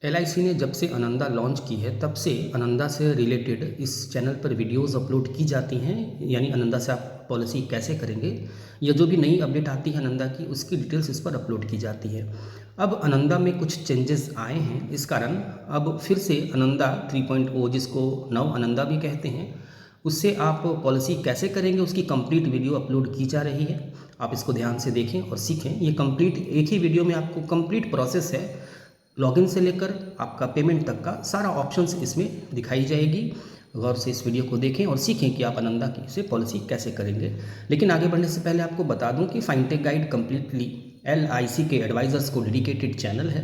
LIC ने जब से आनंदा लॉन्च की है तब से आनंदा से रिलेटेड इस चैनल पर वीडियोस अपलोड की जाती हैं। यानी आनंदा से आप पॉलिसी कैसे करेंगे या जो भी नई अपडेट आती है आनंदा की उसकी डिटेल्स इस पर अपलोड की जाती है। अब आनंदा में कुछ चेंजेस आए हैं, इस कारण अब फिर से आनंदा 3.0 जिसको नव आनंदा भी कहते हैं उससे आप पॉलिसी कैसे करेंगे उसकी कंप्लीट वीडियो अपलोड की जा रही है। आप इसको ध्यान से देखें और सीखें। ये कंप्लीट एक ही वीडियो में आपको कंप्लीट प्रोसेस है, लॉगिन से लेकर आपका पेमेंट तक का सारा ऑप्शंस इसमें दिखाई जाएगी। गौर से इस वीडियो को देखें और सीखें कि आप आनंदा की से पॉलिसी कैसे करेंगे। लेकिन आगे बढ़ने से पहले आपको बता दूं कि फाइनटेक गाइड कम्प्लीटली LIC के एडवाइज़र्स को डेडिकेटेड चैनल है।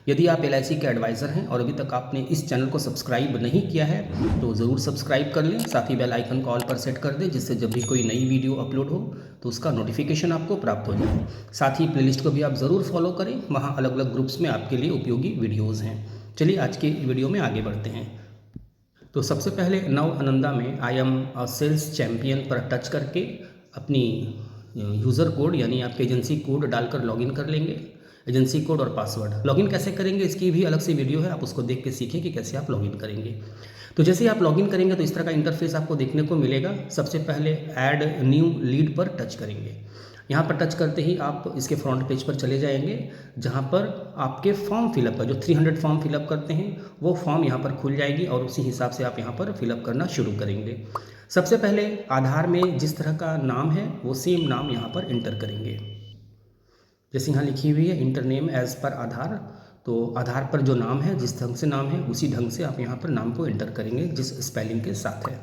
यदि आप LIC के एडवाइज़र हैं और अभी तक आपने इस चैनल को सब्सक्राइब नहीं किया है तो ज़रूर सब्सक्राइब कर लें, साथ ही बेल आइकन को ऑल पर सेट कर दें जिससे जब भी कोई नई वीडियो अपलोड हो तो उसका नोटिफिकेशन आपको प्राप्त हो जाए। साथ ही प्लेलिस्ट को भी आप ज़रूर फॉलो करें, वहाँ अलग अलग ग्रुप्स में आपके लिए उपयोगी वीडियोज़ हैं। चलिए आज के वीडियो में आगे बढ़ते हैं। तो सबसे पहले नव आनंदा में आई एम सेल्स चैम्पियन पर टच करके अपनी यूज़र कोड यानी आपके एजेंसी कोड डालकर लॉगिन कर लेंगे। एजेंसी कोड और पासवर्ड लॉगिन कैसे करेंगे इसकी भी अलग से वीडियो है, आप उसको देख के सीखें कि कैसे आप लॉगिन करेंगे। तो जैसे ही आप लॉगिन करेंगे तो इस तरह का इंटरफेस आपको देखने को मिलेगा। सबसे पहले ऐड न्यू लीड पर टच करेंगे। यहाँ पर टच करते ही आप इसके फ्रंट पेज पर चले जाएंगे जहाँ पर आपके फॉर्म फिलअप का जो 300 फॉर्म फिलअप करते हैं वो फॉर्म यहाँ पर खुल जाएगी और उसी हिसाब से आप यहाँ पर फिलअप करना शुरू करेंगे। सबसे पहले आधार में जिस तरह का नाम है वो सेम नाम यहाँ पर इंटर करेंगे। जैसे यहाँ लिखी हुई है इंटर नेम एज पर आधार, तो आधार पर जो नाम है जिस ढंग से नाम है उसी ढंग से आप यहाँ पर नाम को इंटर करेंगे जिस स्पेलिंग के साथ है।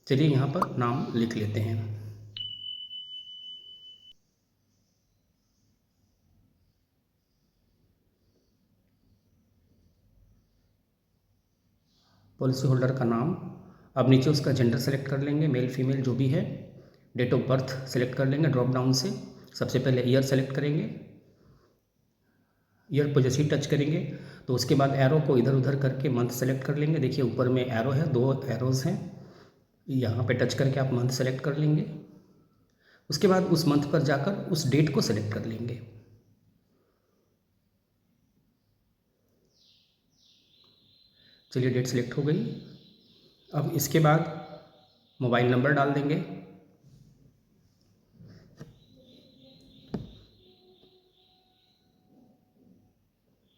चलिए यहाँ पर नाम लिख लेते हैं। पॉलिसी होल्डर का नाम, अब नीचे उसका जेंडर सेलेक्ट कर लेंगे, मेल फीमेल जो भी है। डेट ऑफ बर्थ सेलेक्ट कर लेंगे ड्रॉप डाउन से। सबसे पहले ईयर सेलेक्ट करेंगे, ईयर पर जैसे ही टच करेंगे तो उसके बाद एरो को इधर उधर करके मंथ सेलेक्ट कर लेंगे। देखिए ऊपर में एरो है, 2 एरोज़ हैं, यहाँ पे टच करके आप मंथ सेलेक्ट कर लेंगे। उसके बाद उस मंथ पर जाकर उस डेट को सेलेक्ट कर लेंगे। चलिए डेट सेलेक्ट हो गई। अब इसके बाद मोबाइल नंबर डाल देंगे।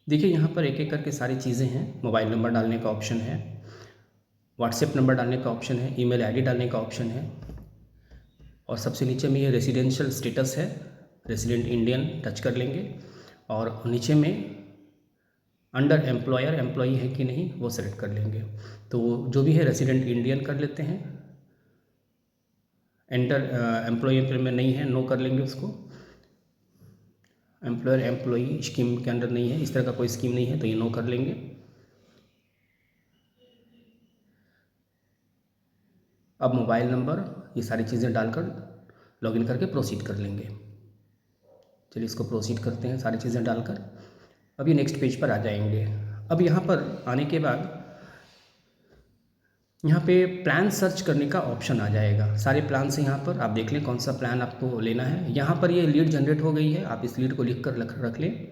देखिए यहाँ पर एक एक करके सारी चीज़ें हैं। मोबाइल नंबर डालने का ऑप्शन है, व्हाट्सएप नंबर डालने का ऑप्शन है, ईमेल आईडी डालने का ऑप्शन है और सबसे नीचे में ये रेजिडेंशियल स्टेटस है, रेजिडेंट इंडियन टच कर लेंगे और नीचे में अंडर एम्प्लॉयर एम्प्लॉई है कि नहीं वो सेलेक्ट कर लेंगे। तो जो भी है रेजिडेंट इंडियन कर लेते हैं। एंटर एम्प्लॉई में नहीं है, नो कर लेंगे उसको। एम्प्लॉयर एम्प्लॉई स्कीम के अंडर नहीं है, इस तरह का कोई स्कीम नहीं है तो ये नो कर लेंगे। अब मोबाइल नंबर ये सारी चीज़ें डालकर लॉगिन करके प्रोसीड कर लेंगे। चलिए इसको प्रोसीड करते हैं सारी चीज़ें डालकर। अब ये नेक्स्ट पेज पर आ जाएंगे। अब यहाँ पर आने के बाद यहाँ पे प्लान सर्च करने का ऑप्शन आ जाएगा। सारे प्लान से यहाँ पर आप देख लें कौन सा प्लान आपको लेना है। यहाँ पर ये लीड जनरेट हो गई है, आप इस लीड को लिख कर रख लें।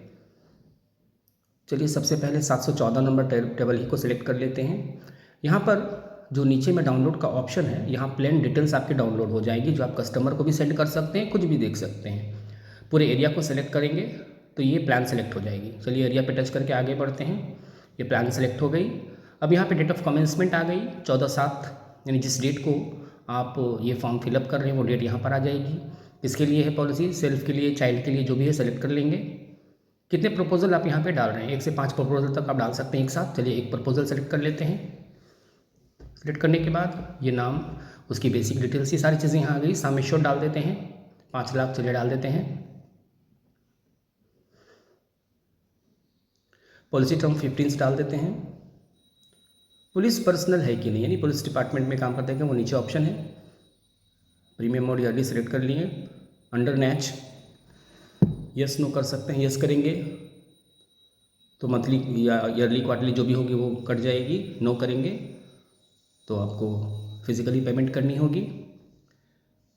चलिए सबसे पहले 714 नंबर टेबल ही को सिलेक्ट कर लेते हैं। यहाँ पर जो नीचे में डाउनलोड का ऑप्शन है यहाँ प्लान डिटेल्स आपके डाउनलोड हो जाएगी जो आप कस्टमर को भी सेंड कर सकते हैं, कुछ भी देख सकते हैं। पूरे एरिया को सेलेक्ट करेंगे तो ये प्लान सेलेक्ट हो जाएगी। चलिए एरिया पे टच करके आगे बढ़ते हैं। ये प्लान सेलेक्ट हो गई। अब यहाँ पे डेट ऑफ कमेंसमेंट आ गई 14/7, यानी जिस डेट को आप ये फॉर्म फिलअप कर रहे हैं वो डेट यहाँ पर आ जाएगी। किसके लिए है पॉलिसी, सेल्फ के लिए, चाइल्ड के लिए, जो भी है सेलेक्ट कर लेंगे। कितने प्रपोजल आप यहाँ पे डाल रहे हैं, 1 से 5 प्रपोजल तक आप डाल सकते हैं एक साथ। चलिए एक प्रपोजल सेलेक्ट कर लेते हैं। सेलेक्ट करने के बाद ये नाम, उसकी बेसिक डिटेल्स, ये सारी चीज़ें यहाँ आ गई। सम एश्योर्ड डाल देते हैं 5 लाख, चलिए डाल देते हैं। पॉलिसी टर्म 15 डाल देते हैं। पुलिस पर्सनल है कि नहीं, यानी पुलिस डिपार्टमेंट में काम करते हैं वो नीचे ऑप्शन है। प्रीमियम मोड ईयरली सेलेक्ट कर लिए। अंडर नैच यस नो कर सकते हैं, यस करेंगे तो मंथली या ईयरली क्वार्टरली जो भी होगी वो कट जाएगी। नो करेंगे तो आपको फिजिकली पेमेंट करनी होगी।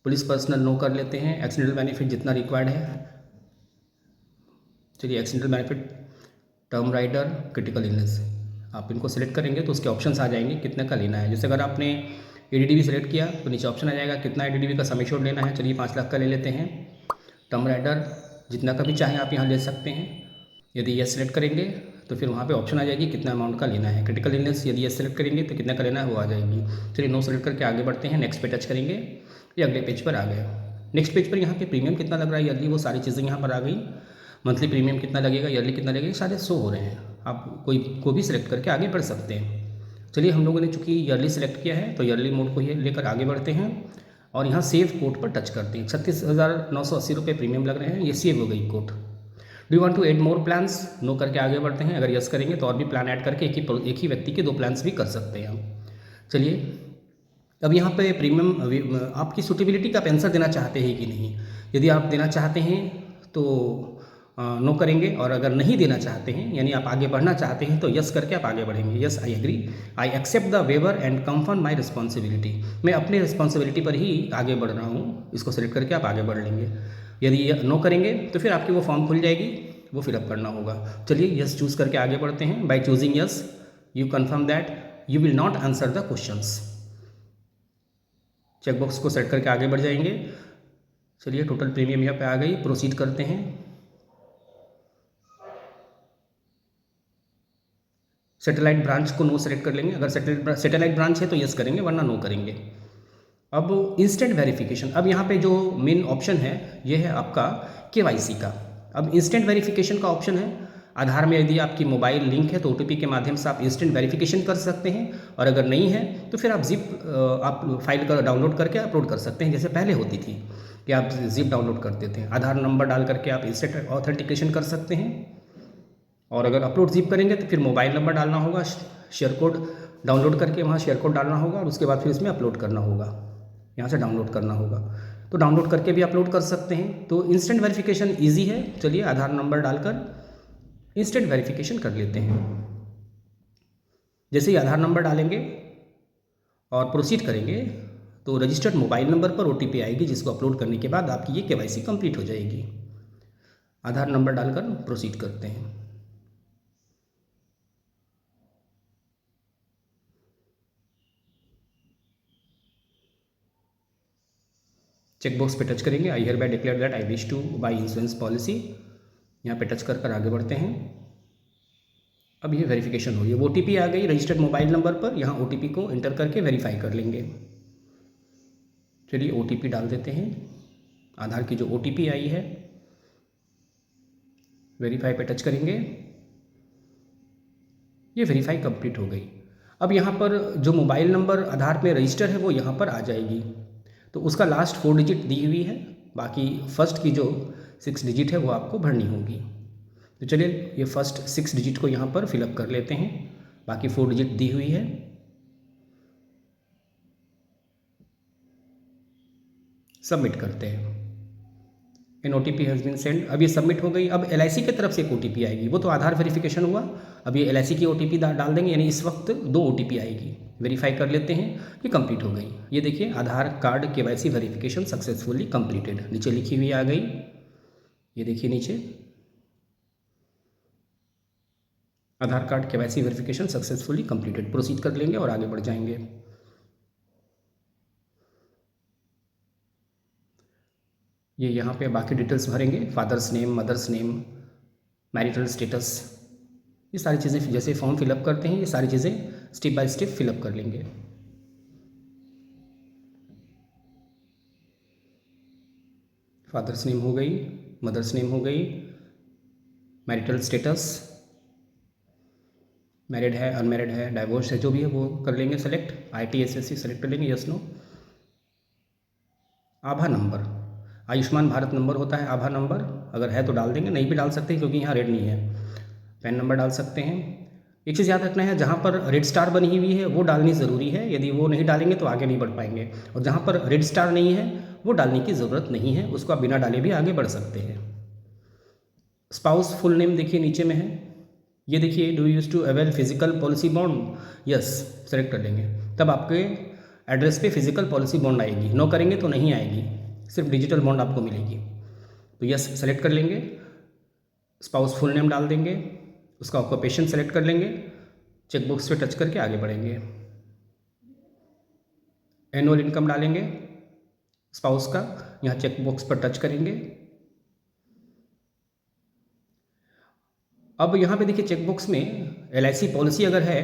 पुलिस पर्सनल नो कर लेते हैं। एक्सीडेंटल बेनिफिट जितना रिक्वायर्ड है, चलिए accidental benefit term rider, critical illness, आप इनको सेलेक्ट करेंगे तो उसके ऑप्शंस आ जाएंगे कितने का लेना है। जैसे अगर आपने एडीडीबी सेलेक्ट किया तो नीचे ऑप्शन आ जाएगा कितना एडीडीबी का सम एश्योर्ड लेना है। चलिए 5 लाख का ले लेते हैं। टर्म राइडर जितना का भी चाहें आप यहाँ ले सकते हैं। यदि यस सेलेक्ट करेंगे तो फिर वहाँ पे ऑप्शन आ जाएगी कितना अमाउंट का लेना है। क्रिटिकल इलनेस यदि यस सेलेक्ट करेंगे तो कितना का लेना है वो आ जाएगी। चलिए नो सेलेक्ट करके आगे बढ़ते हैं। नेक्स्ट पे टच करेंगे, ये अगले पेज पर आ गए। नेक्स्ट पेज पर यहाँ पे प्रीमियम कितना लग रहा है ईयरली, वो सारी चीज़ें यहाँ पर आ गई। मंथली प्रीमियम कितना लगेगा, ईयरली कितना लगेगा, सारे शो हो रहे हैं। आप कोई को भी सिलेक्ट करके आगे बढ़ सकते हैं। चलिए हम लोगों ने चूँकि ईयरली सेलेक्ट किया है तो ईयरली मोड को ये लेकर आगे बढ़ते हैं और यहाँ सेव कोड पर टच करते हैं। 36,980 रुपये प्रीमियम लग रहे हैं, ये सेव हो गई code. Do you want to add more plans, no करके आगे बढ़ते हैं। अगर यस करेंगे तो और भी प्लान ऐड करके एक ही व्यक्ति के 2 प्लान्स भी कर सकते हैं हम। चलिए अब यहाँ पे प्रीमियम आपकी सूटेबिलिटी का आप आंसर देना चाहते हैं कि नहीं। यदि आप देना चाहते हैं तो नो करेंगे, और अगर नहीं देना चाहते हैं यानी आप आगे बढ़ना चाहते हैं तो यस करके आप आगे बढ़ेंगे। Yes I agree, I accept the waiver and confirm my responsibility, मैं अपने रिस्पॉन्सिबिलिटी पर ही आगे बढ़ रहा हूँ, इसको सेलेक्ट करके आप आगे बढ़ लेंगे। यदि नो करेंगे तो फिर आपकी वो फॉर्म खुल जाएगी, वो फिलअप करना होगा। चलिए यस चूज़ करके आगे बढ़ते हैं। By choosing yes you confirm that you will not answer the questions. Checkbox को सेट करके आगे बढ़ जाएंगे। चलिए टोटल प्रीमियम यहाँ पे आ गई, प्रोसीड करते हैं। सैटेलाइट ब्रांच को नो सेलेक्ट कर लेंगे, अगर सैटेलाइट ब्रांच है तो यस करेंगे वरना नो करेंगे। अब इंस्टेंट वेरिफिकेशन, अब यहाँ पे जो मेन ऑप्शन है ये है आपका केवाईसी का। अब इंस्टेंट वेरिफिकेशन का ऑप्शन है, आधार में यदि आपकी मोबाइल लिंक है तो ओटीपी के माध्यम से आप इंस्टेंट वेरिफिकेशन कर सकते हैं, और अगर नहीं है तो फिर आप आप फाइल का डाउनलोड करके अपलोड कर सकते हैं। जैसे पहले होती थी कि आप जिप डाउनलोड करते थे, आधार नंबर डाल करके आप इंस्टेंट ऑथेंटिकेशन कर सकते हैं। और अगर अपलोड जिप करेंगे तो फिर मोबाइल नंबर डालना होगा, शेयर कोड डाउनलोड करके वहाँ शेयर कोड डालना होगा और उसके बाद फिर इसमें अपलोड करना होगा, यहाँ से डाउनलोड करना होगा। तो डाउनलोड करके भी अपलोड कर सकते हैं। तो इंस्टेंट वेरिफिकेशन ईजी है। चलिए आधार नंबर डालकर इंस्टेंट वेरिफिकेशन कर लेते हैं। जैसे ही आधार नंबर डालेंगे और प्रोसीड करेंगे तो रजिस्टर्ड मोबाइल नंबर पर ओटीपी आएगी, जिसको अपलोड करने के बाद आपकी ये केवाईसी कंप्लीट हो जाएगी। आधार नंबर डालकर प्रोसीड करते हैं। चेकबॉक्स पे टच करेंगे, I hereby declare that I wish to buy insurance policy, यहाँ पे टच कर आगे बढ़ते हैं। अब ये वेरिफिकेशन हो रही है, ओटीपी आ गई रजिस्टर्ड मोबाइल नंबर पर, यहाँ ओटीपी को एंटर करके वेरीफाई कर लेंगे। चलिए ओटीपी डाल देते हैं, आधार की जो ओटीपी आई है, वेरीफाई पे टच करेंगे, ये वेरीफाई कंप्लीट हो गई। अब यहाँ पर जो मोबाइल नंबर आधार में रजिस्टर है वो यहाँ पर आ जाएगी, तो उसका लास्ट 4 डिजिट दी हुई है, बाकी फर्स्ट की जो 6 डिजिट है वो आपको भरनी होगी। तो चलिए ये फर्स्ट 6 डिजिट को यहाँ पर फिलअप कर लेते हैं, बाकी 4 डिजिट दी हुई है। सबमिट करते हैं। An OTP has been send, अब ये सबमिट हो गई। अब एलआईसी की तरफ से एक ओटीपी आएगी, वो तो आधार वेरिफिकेशन हुआ, अब ये एलआईसी की ओटीपी डाल देंगे, यानी इस वक्त 2 ओटीपी आएगी। वेरीफाई कर लेते हैं, ये कंप्लीट हो गई। ये देखिए Aadhaar card KYC verification successfully completed, नीचे लिखी हुई आ गई। ये देखिए नीचे Aadhaar card KYC verification successfully completed, proceed कर लेंगे और आगे बढ़ जाएंगे। ये यहाँ पे बाकी डिटेल्स भरेंगे, father's name, mother's name, marital status, ये सारी चीज़ें जैसे फॉर्म फिलअप करते हैं ये सारी चीज़ें स्टेप बाय स्टेप फिलअप कर लेंगे। फादर्स नेम हो गई, मदर्स नेम हो गई, मैरिटल स्टेटस, मैरिड है, अनमैरिड है, डाइवोर्स है, जो भी है वो कर लेंगे सेलेक्ट। ITSSC सेलेक्ट कर लेंगे, यस नो। आभा नंबर, आयुष्मान भारत नंबर होता है आभा नंबर, अगर है तो डाल देंगे, नहीं भी डाल सकते हैं क्योंकि यहाँ रेड नहीं है। पैन नंबर डाल सकते हैं। एक चीज़ याद रखना है, जहाँ पर रेड स्टार बनी हुई है वो डालनी ज़रूरी है, यदि वो नहीं डालेंगे तो आगे नहीं बढ़ पाएंगे, और जहाँ पर रेड स्टार नहीं है वो डालने की ज़रूरत नहीं है, उसको आप बिना डाले भी आगे बढ़ सकते हैं। स्पाउस फुल नेम देखिए नीचे में है, ये देखिए do use to avail physical policy bond, yes select कर लेंगे, तब आपके एड्रेस पे फिजिकल पॉलिसी बॉन्ड आएगी। नो करेंगे तो नहीं आएगी, सिर्फ डिजिटल बॉन्ड आपको मिलेगी। तो यस सेलेक्ट कर लेंगे, स्पाउस फुल नेम डाल देंगे, उसका ऑक्यूपेशन सेलेक्ट कर लेंगे, चेकबॉक्स पे टच करके आगे बढ़ेंगे। एनुअल इनकम डालेंगे स्पाउस का, यहाँ चेकबॉक्स पर टच करेंगे। अब यहाँ पे देखिए चेकबॉक्स में LIC पॉलिसी अगर है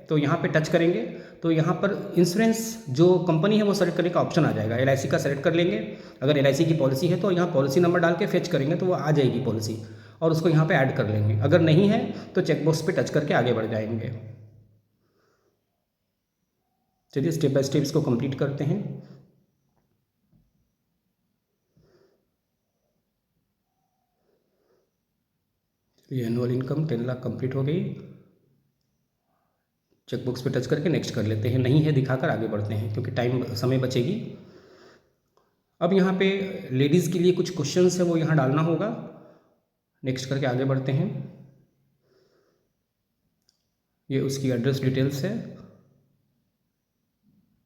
तो यहाँ पे टच करेंगे तो यहाँ पर इंश्योरेंस जो कंपनी है वो सेलेक्ट करने का ऑप्शन आ जाएगा। LIC का सेलेक्ट कर लेंगे। अगर LIC की पॉलिसी है तो यहाँ पॉलिसी नंबर डाल के फेच करेंगे तो वो आ जाएगी पॉलिसी, और उसको यहाँ पे ऐड कर लेंगे। अगर नहीं है तो चेकबॉक्स पे टच करके आगे बढ़ जाएंगे। चलिए स्टेप बाय स्टेप इसको कंप्लीट करते हैं। ये एनुअल इनकम 10 लाख कंप्लीट हो गई। चेकबॉक्स पे टच करके नेक्स्ट कर लेते हैं। नहीं है दिखाकर आगे बढ़ते हैं क्योंकि टाइम समय बचेगी। अब यहाँ पे लेडीज़ के लिए कुछ क्वेश्चंस है वो यहाँ डालना होगा। नेक्स्ट करके आगे बढ़ते हैं। ये उसकी एड्रेस डिटेल्स है।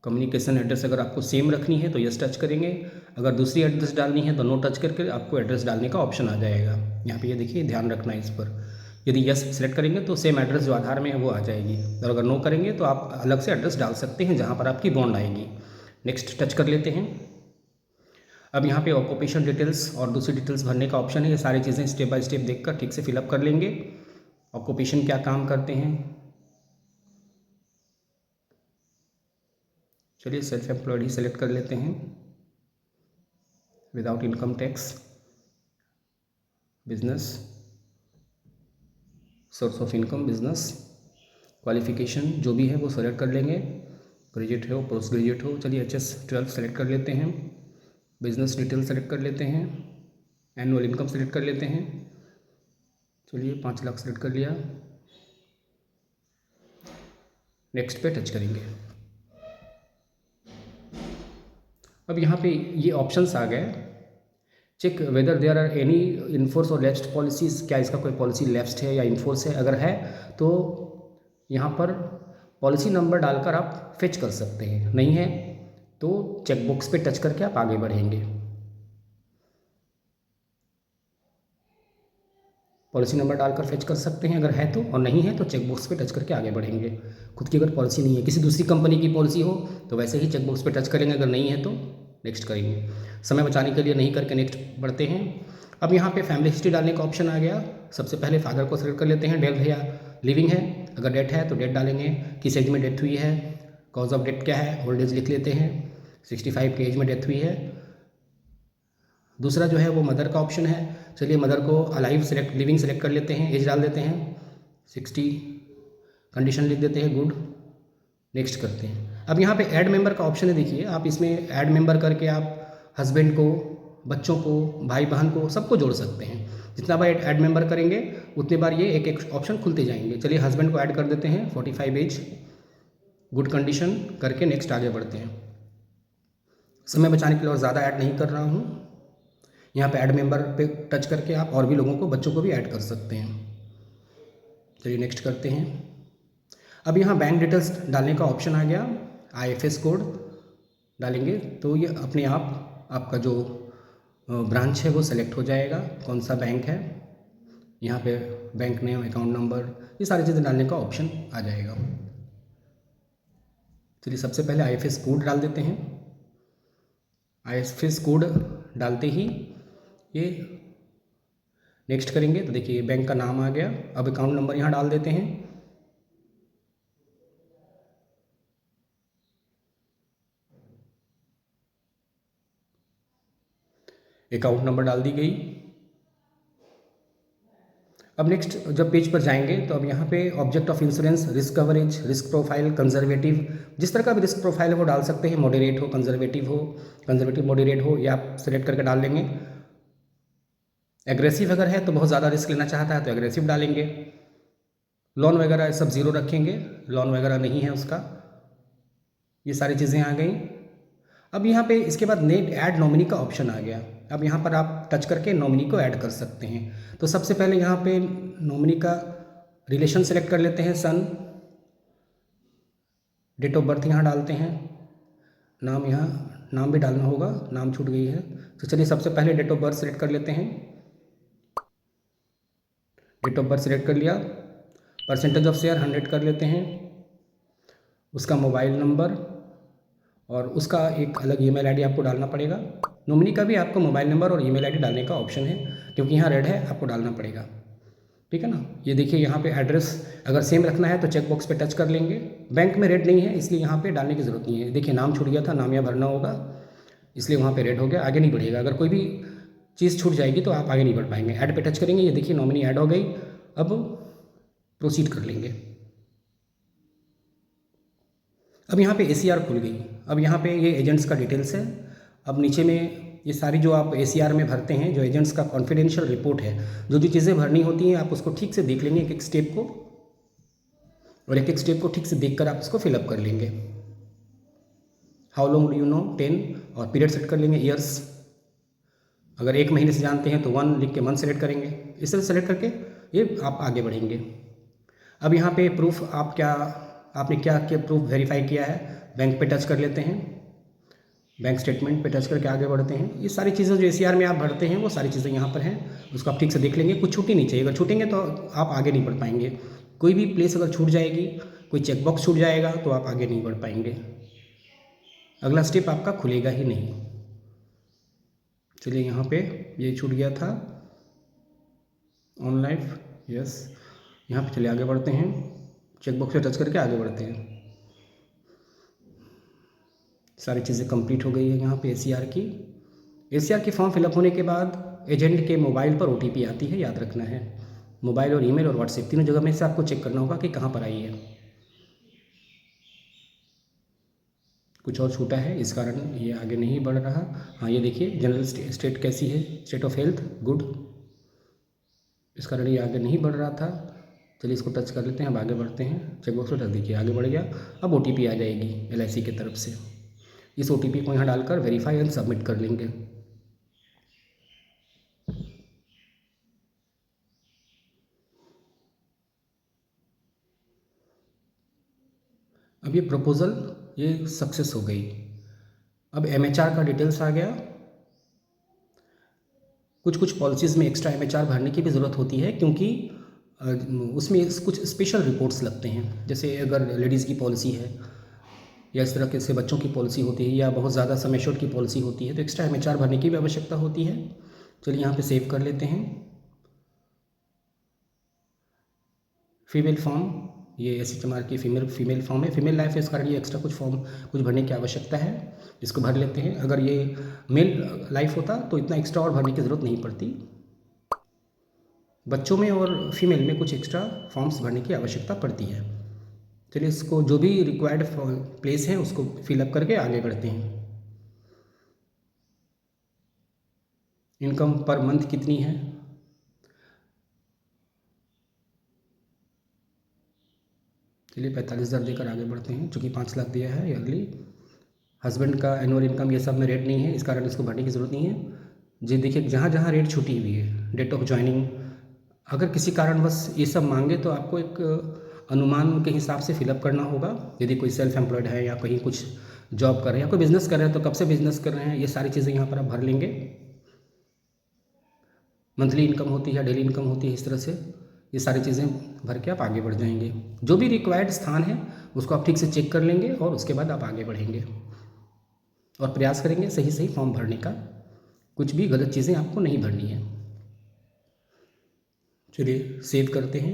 कम्युनिकेशन एड्रेस अगर आपको सेम रखनी है तो यस टच करेंगे। अगर दूसरी एड्रेस डालनी है तो नो टच करके आपको एड्रेस डालने का ऑप्शन आ जाएगा। यहाँ पे ये देखिए ध्यान रखना है इस पर। यदि यस सेलेक्ट करेंगे तो सेम एड्रेस जो आधार में है वो आ जाएगी, और अगर नो करेंगे तो आप अलग से एड्रेस डाल सकते हैं जहाँ पर आपकी बॉन्ड आएगी। नेक्स्ट टच कर लेते हैं। अब यहाँ पे ऑक्यूपेशन डिटेल्स और दूसरी डिटेल्स भरने का ऑप्शन है। ये सारी चीज़ें स्टेप बाय स्टेप देखकर ठीक से फिलअप कर लेंगे। ऑक्यूपेशन क्या काम करते हैं, चलिए सेल्फ एम्प्लॉयड ही सेलेक्ट कर लेते हैं। Without income tax, business, source of income business, qualification जो भी है वो सेलेक्ट कर लेंगे। ग्रेजुएट हो, पोस्ट ग्रेजुएट हो। चलिए HS12 सेलेक्ट कर लेते हैं। बिजनेस डिटेल सेलेक्ट कर लेते हैं। एनुअल इनकम सेलेक्ट कर लेते हैं। चलिए 5 लाख सेलेक्ट कर लिया। नेक्स्ट पे टच करेंगे। अब यहाँ पे ये ऑप्शंस आ गए। Check whether there are any in force और लैप्स्ड पॉलिसीज़, क्या इसका कोई पॉलिसी लैप्स्ड है या इन्फोर्स है। अगर है तो यहाँ पर पॉलिसी नंबर डालकर आप फेच कर सकते हैं। नहीं है तो चेकबॉक्स पे टच करके आप आगे बढ़ेंगे। पॉलिसी नंबर डालकर फेच कर सकते हैं अगर है तो, और नहीं है तो चेकबॉक्स पे टच करके आगे बढ़ेंगे। खुद की अगर पॉलिसी नहीं है, किसी दूसरी कंपनी की पॉलिसी हो तो वैसे ही चेकबॉक्स पे टच करेंगे। अगर नहीं है तो नेक्स्ट करेंगे। समय बचाने के लिए नहीं करके नेक्स्ट बढ़ते हैं। अब यहाँ पे फैमिली हिस्ट्री डालने का ऑप्शन आ गया। सबसे पहले फादर को सेलेक्ट कर लेते हैं। डेथ है या लिविंग है। अगर डेथ है तो डेथ डालेंगे, किस एज में डेथ हुई है, कॉज ऑफ डेथ क्या है, ओल्ड एज लिख लेते हैं। 65 की एज में डेथ हुई है। दूसरा जो है वो मदर का ऑप्शन है। चलिए मदर को अलाइव सेलेक्ट, लिविंग सेलेक्ट कर लेते हैं। एज डाल देते हैं 60, कंडीशन लिख देते हैं गुड। नेक्स्ट करते हैं। अब यहाँ पे ऐड मेंबर का ऑप्शन है। देखिए आप इसमें ऐड मेंबर करके आप हस्बैंड को, बच्चों को, भाई बहन को, सबको जोड़ सकते हैं। जितना बार ऐड मेंबर करेंगे उतनी बार ये एक एक ऑप्शन खुलते जाएंगे। चलिए हस्बैंड को ऐड कर देते हैं 45 एज, गुड कंडीशन करके नेक्स्ट आगे बढ़ते हैं। समय बचाने के लिए और ज़्यादा ऐड नहीं कर रहा हूँ। यहाँ पे ऐड मेंबर पे टच करके आप और भी लोगों को, बच्चों को भी ऐड कर सकते हैं। चलिए नेक्स्ट करते हैं। अब यहाँ बैंक डिटेल्स डालने का ऑप्शन आ गया। IFS कोड डालेंगे तो ये अपने आप आपका जो ब्रांच है वो सेलेक्ट हो जाएगा, कौन सा बैंक है। यहाँ पे बैंक नेम, अकाउंट नंबर, ये सारी चीज़ें डालने का ऑप्शन आ जाएगा। चलिए सबसे पहले IFS कोड डाल देते हैं। IFS कोड डालते ही ये नेक्स्ट करेंगे तो देखिए बैंक का नाम आ गया। अब अकाउंट नंबर यहाँ डाल देते हैं। अकाउंट नंबर डाल दी गई। अब नेक्स्ट जब पेज पर जाएंगे तो अब यहाँ पे object of insurance, risk coverage, risk profile, conservative, जिस तरह का भी रिस्क प्रोफाइल है वो डाल सकते हैं। मॉडरेट हो, कंजर्वेटिव मॉडरेट हो, या आप सेलेक्ट करके डाल लेंगे। एग्रेसिव अगर है तो बहुत ज़्यादा रिस्क लेना चाहता है तो एग्रेसिव डालेंगे। लोन वगैरह सब ज़ीरो रखेंगे, लोन वगैरह नहीं है उसका। ये सारी चीज़ें आ गई। अब यहाँ पे इसके बाद नेट ऐड नॉमिनी का ऑप्शन आ गया। अब यहाँ पर आप टच करके नॉमिनी को ऐड कर सकते हैं। तो सबसे पहले यहाँ पे नॉमिनी का रिलेशन सेलेक्ट कर लेते हैं, सन, डेट ऑफ बर्थ यहाँ डालते हैं, नाम, यहाँ नाम भी डालना होगा, नाम छूट गई है। तो चलिए सबसे पहले डेट ऑफ बर्थ सेलेक्ट कर लेते हैं। डेट ऑफ बर्थ सेलेक्ट कर लिया। परसेंटेज ऑफ शेयर 100 कर लेते हैं, उसका मोबाइल नंबर और उसका एक अलग ईमेल आईडी आपको डालना पड़ेगा। नॉमिनी का भी आपको मोबाइल नंबर और ईमेल आईडी डालने का ऑप्शन है, क्योंकि यहाँ रेड है, आपको डालना पड़ेगा। ठीक है ना। ये देखिए यहाँ पे एड्रेस अगर सेम रखना है तो चेक बॉक्स पे टच कर लेंगे। बैंक में रेड नहीं है, इसलिए यहाँ पे डालने की ज़रूरत नहीं है। देखिए नाम छूट गया था, नाम यहाँ भरना होगा, इसलिए वहाँ पे रेड हो गया, आगे नहीं बढ़िएगा। अगर कोई भी चीज़ छूट जाएगी तो आप आगे नहीं बढ़ पाएंगे। ऐड पे टच करेंगे, ये देखिए नॉमिनी ऐड हो गई। अब प्रोसीड कर लेंगे। अब यहाँ पे ACR खुल गई। अब यहाँ पे ये एजेंट्स का डिटेल्स है। अब नीचे में ये सारी जो आप ACR में भरते हैं, जो एजेंट्स का कॉन्फिडेंशियल रिपोर्ट है, जो जो चीज़ें भरनी होती हैं आप उसको ठीक से देख लेंगे, एक एक स्टेप को, और एक एक स्टेप को ठीक से देखकर आप उसको फिलअप कर लेंगे। How long do you know 10 और पीरियड सेट कर लेंगे, ईयर्स। अगर 1 महीने से जानते हैं तो 1 लिख के मंथ सेलेक्ट करेंगे। इस तरह सेलेक्ट करके ये आप आगे बढ़ेंगे। अब यहाँ पे प्रूफ आपने क्या प्रूफ वेरीफाई किया है, बैंक पे टच कर लेते हैं, बैंक स्टेटमेंट पे टच करके आगे बढ़ते हैं। ये सारी चीज़ें जो ACR में आप भरते हैं वो सारी चीज़ें यहाँ पर हैं, उसको आप ठीक से देख लेंगे। कुछ छूटी नहीं चाहिए, अगर छूटेंगे तो आप आगे नहीं बढ़ पाएंगे। कोई भी प्लेस अगर छूट जाएगी, कोई चेकबॉक्स छूट जाएगा तो आप आगे नहीं बढ़ पाएंगे, अगला स्टेप आपका खुलेगा ही नहीं। चलिए यहाँ पे ये छूट गया था ऑन लाइफ, यस। यहाँ पे चलिए आगे बढ़ते हैं, चेकबॉक्स पे टच करके आगे बढ़ते हैं। सारी चीज़ें कंप्लीट हो गई है यहाँ पे ACR की फॉर्म फिलअप होने के बाद एजेंट के मोबाइल पर OTP आती है, याद रखना है। मोबाइल और ईमेल और व्हाट्सएप तीनों जगह में से आपको चेक करना होगा कि कहाँ पर आई है। कुछ और छूटा है, इस कारण ये आगे नहीं बढ़ रहा। हाँ ये देखिए जनरल स्टेट कैसी है, स्टेट ऑफ हेल्थ गुड, इस कारण ये आगे नहीं बढ़ रहा था। चलिए इसको टच कर लेते हैं, अब आगे बढ़ते हैं। चेकबॉक्स पर टच देखिए आगे बढ़ गया। अब OTP आ जाएगी LIC की तरफ से, इस OTP को यहाँ डालकर वेरीफाई एंड सबमिट कर लेंगे। अब ये प्रपोज़ल ये सक्सेस हो गई। अब MHR का डिटेल्स आ गया। कुछ पॉलिसीज़ में एक्स्ट्रा MHR भरने की भी ज़रूरत होती है, क्योंकि उसमें कुछ स्पेशल रिपोर्ट्स लगते हैं। जैसे अगर लेडीज़ की पॉलिसी है या इस तरह के से बच्चों की पॉलिसी होती है या बहुत ज़्यादा सम एश्योर्ड की पॉलिसी होती है, तो एक्स्ट्रा MHR भरने की भी आवश्यकता होती है। चलिए यहाँ पे सेव कर लेते हैं। फीमेल फॉर्म, ये SHMR की फीमेल फॉर्म है, फीमेल लाइफ है, इस कारण ये एक्स्ट्रा कुछ भरने की आवश्यकता है, इसको भर लेते हैं। अगर ये मेल लाइफ होता तो इतना एक्स्ट्रा और भरने की ज़रूरत नहीं पड़ती। बच्चों में और फीमेल में कुछ एक्स्ट्रा फॉर्म्स भरने की आवश्यकता पड़ती है। चलिए इसको जो भी रिक्वायर्ड प्लेस है उसको फिलअप करके आगे बढ़ते हैं। इनकम पर मंथ कितनी है, चलिए 45,000 देकर आगे बढ़ते हैं। चूँकि 5 लाख दिया है ईयरली। हस्बैंड का एनुअल इनकम ये सब में रेट नहीं है, इस कारण इसको भरने की ज़रूरत नहीं है। जी देखिए जहाँ जहाँ रेट छूटी हुई है, डेट ऑफ ज्वाइनिंग, अगर किसी कारणवश ये सब मांगे तो आपको एक अनुमान के हिसाब से फिलअप करना होगा। यदि कोई सेल्फ एम्प्लॉयड है या कहीं कुछ जॉब कर रहे हैं या कोई बिज़नेस कर रहे हैं तो कब से बिज़नेस कर रहे हैं, ये सारी चीज़ें यहाँ पर आप भर लेंगे। मंथली इनकम होती है या डेली इनकम होती है, इस तरह से ये सारी चीज़ें भर के आप आगे बढ़ जाएंगे। जो भी रिक्वायर्ड स्थान है उसको आप ठीक से चेक कर लेंगे और उसके बाद आप आगे बढ़ेंगे और प्रयास करेंगे सही फॉर्म भरने का। कुछ भी गलत चीज़ें आपको नहीं भरनी है। चलिए सेव करते हैं।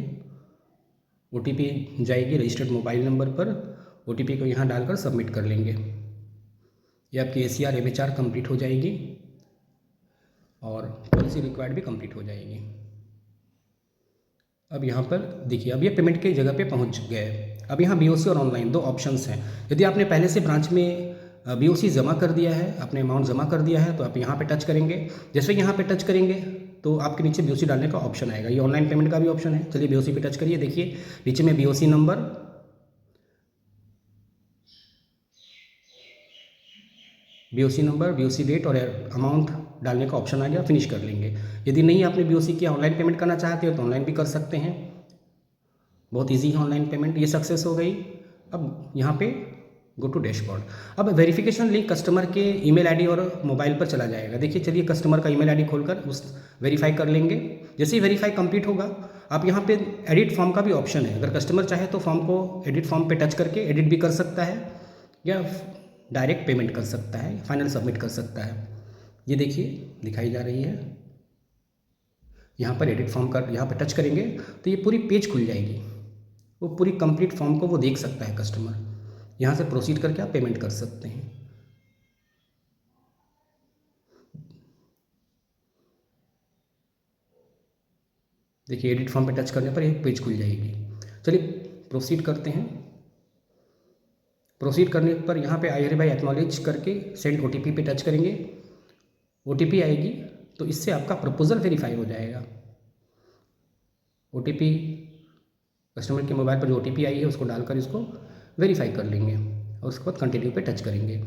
OTP जाएगी रजिस्टर्ड मोबाइल नंबर पर, OTP को यहाँ डालकर सबमिट कर लेंगे। ये आपकी ACR MHR कंप्लीट हो जाएगी और पॉलिसी रिक्वायर्ड भी कंप्लीट हो जाएगी। अब यहाँ पर देखिए अब ये पेमेंट की जगह पे पहुँच गए। अब यहाँ BOC और ऑनलाइन दो ऑप्शंस हैं। यदि आपने पहले से ब्रांच में BOC जमा कर दिया है, आपने अमाउंट जमा कर दिया है, तो आप यहाँ पे टच करेंगे। जैसे यहाँ पे टच करेंगे तो आपके नीचे BOC डालने का ऑप्शन आएगा। ये ऑनलाइन पेमेंट का भी ऑप्शन है। चलिए BOC पे टच करिए, देखिए नीचे में BOC नंबर, BOC डेट और अमाउंट डालने का ऑप्शन आ गया। फिनिश कर लेंगे। यदि नहीं आपने BOC किया, ऑनलाइन पेमेंट करना चाहते हो तो ऑनलाइन भी कर सकते हैं, बहुत इजी है ऑनलाइन पेमेंट। ये सक्सेस हो गई। अब यहाँ पे गो टू डैशबोर्ड। अब वेरिफिकेशन लिंक कस्टमर के ईमेल आईडी और मोबाइल पर चला जाएगा। देखिए चलिए कस्टमर का ईमेल आईडी खोलकर उस वेरीफाई कर लेंगे। जैसे ही वेरीफाई कंप्लीट होगा आप यहाँ पे एडिट फॉर्म का भी ऑप्शन है, अगर कस्टमर चाहे तो फॉर्म को एडिट फॉर्म पे टच करके एडिट भी कर सकता है या डायरेक्ट पेमेंट कर सकता है, फाइनल सबमिट कर सकता है। ये देखिए दिखाई जा रही है, यहाँ पर एडिट फॉर्म का यहाँ पर टच करेंगे तो ये पूरी पेज खुल जाएगी, वो पूरी कंप्लीट फॉर्म को वो देख सकता है कस्टमर। यहाँ से प्रोसीड करके आप पेमेंट कर सकते हैं। देखिए एडिट फॉर्म पे टच करने पर एक पेज खुल जाएगी। चलिए प्रोसीड करते हैं। प्रोसीड करने पर यहाँ पे आई बाई एक्नॉलेज करके सेंड OTP पे टच करेंगे। OTP आएगी तो इससे आपका प्रपोजल वेरीफाई हो जाएगा। OTP कस्टमर के मोबाइल पर जो OTP आई है उसको डालकर इसको वेरीफाई कर लेंगे और उसके बाद कंटिन्यू पे टच करेंगे।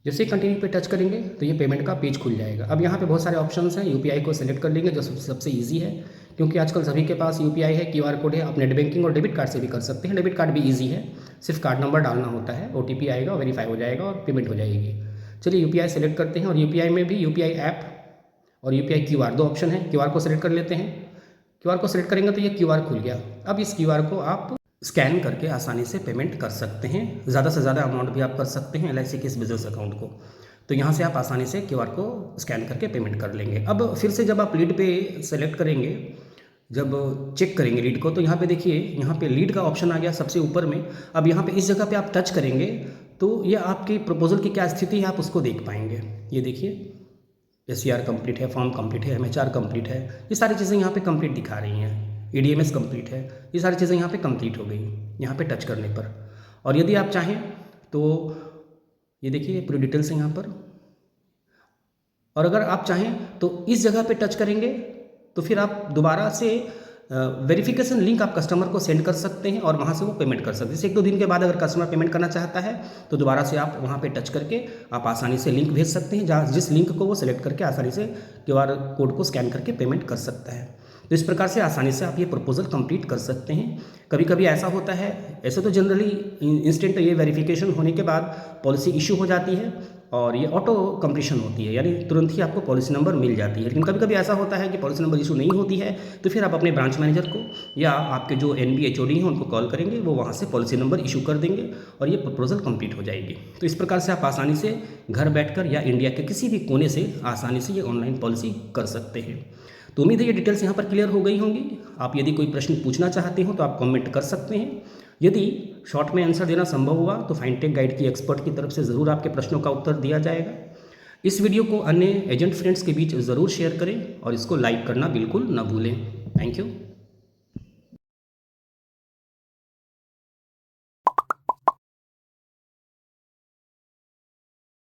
जैसे ही कंटिन्यू पे टच करेंगे तो ये पेमेंट का पेज खुल जाएगा। अब यहाँ पे बहुत सारे ऑप्शंस हैं, UPI को सेलेक्ट कर लेंगे जो सबसे ईजी है, क्योंकि आजकल सभी के पास UPI है, QR कोड है। आप नेट बैंकिंग और डेबिट कार्ड से भी कर सकते हैं, डेबिट कार्ड भी ईजी है, सिर्फ कार्ड नंबर डालना होता है, OTP आएगा, वेरीफाई हो जाएगा और पेमेंट हो जाएगी। चलिए UPI सेलेक्ट करते हैं और UPI में भी UPI ऐप और UPI QR दो ऑप्शन है। QR को सेलेक्ट कर लेते हैं। QR को सेलेक्ट करेंगे तो ये QR खुल गया। अब इस QR को आप स्कैन करके आसानी से पेमेंट कर सकते हैं, ज़्यादा से ज़्यादा अमाउंट भी आप कर सकते हैं LIC के इस बिजनेस अकाउंट को। तो यहाँ से आप आसानी से QR को स्कैन करके पेमेंट कर लेंगे। अब फिर से जब आप लीड पे सेलेक्ट करेंगे, जब चेक करेंगे लीड को, तो यहाँ पे देखिए यहाँ पे लीड का ऑप्शन आ गया सबसे ऊपर में। अब यहाँ पे इस जगह पे आप टच करेंगे तो ये आपकी प्रपोजल की क्या स्थिति है आप उसको देख पाएंगे। ये देखिए SCR कंप्लीट है, फॉर्म कंप्लीट है, MHR कंप्लीट है, ये सारी चीज़ें यहाँ पे कंप्लीट दिखा रही हैं। EDMS कंप्लीट है, ये सारी चीज़ें यहाँ पे कंप्लीट हो गई यहाँ पे टच करने पर। और यदि आप चाहें तो ये देखिए पूरी डिटेल्स है यहाँ पर। और अगर आप चाहें तो इस जगह पे टच करेंगे तो फिर आप दोबारा से वेरिफिकेशन लिंक आप कस्टमर को सेंड कर सकते हैं और वहाँ से वो पेमेंट कर सकते हैं। जैसे 1-2 दिन के बाद अगर कस्टमर पेमेंट करना चाहता है तो दोबारा से आप वहाँ पे टच करके आप आसानी से लिंक भेज सकते हैं, जहाँ जिस लिंक को वो सेलेक्ट करके आसानी से QR कोड को स्कैन करके पेमेंट कर सकता है। तो इस प्रकार से आसानी से आप ये प्रपोजल कंप्लीट कर सकते हैं। कभी कभी ऐसा होता है, ऐसे तो जनरली इंस्टेंट ये वेरिफिकेशन होने के बाद पॉलिसी इशू हो जाती है और ये ऑटो कंप्लीशन होती है, यानी तुरंत ही आपको पॉलिसी नंबर मिल जाती है। लेकिन कभी कभी ऐसा होता है कि पॉलिसी नंबर इशू नहीं होती है, तो फिर आप अपने ब्रांच मैनेजर को या आपके जो NB HOD हैं उनको कॉल करेंगे, वो वहाँ से पॉलिसी नंबर इशू कर देंगे और ये प्रपोजल कंप्लीट हो जाएगी। तो इस प्रकार से आप आसानी से घर बैठकर या इंडिया के किसी भी कोने से आसानी से ये ऑनलाइन पॉलिसी कर सकते हैं। तो उम्मीद है ये डिटेल्स यहाँ पर क्लियर हो गई होंगी। आप यदि कोई प्रश्न पूछना चाहते हो तो आप कमेंट कर सकते हैं। यदि शॉर्ट में आंसर देना संभव हुआ तो फाइनटेक गाइड की एक्सपर्ट की तरफ से ज़रूर आपके प्रश्नों का उत्तर दिया जाएगा। इस वीडियो को अन्य एजेंट फ्रेंड्स के बीच ज़रूर शेयर करें और इसको लाइक करना बिल्कुल न भूलें। Thank you.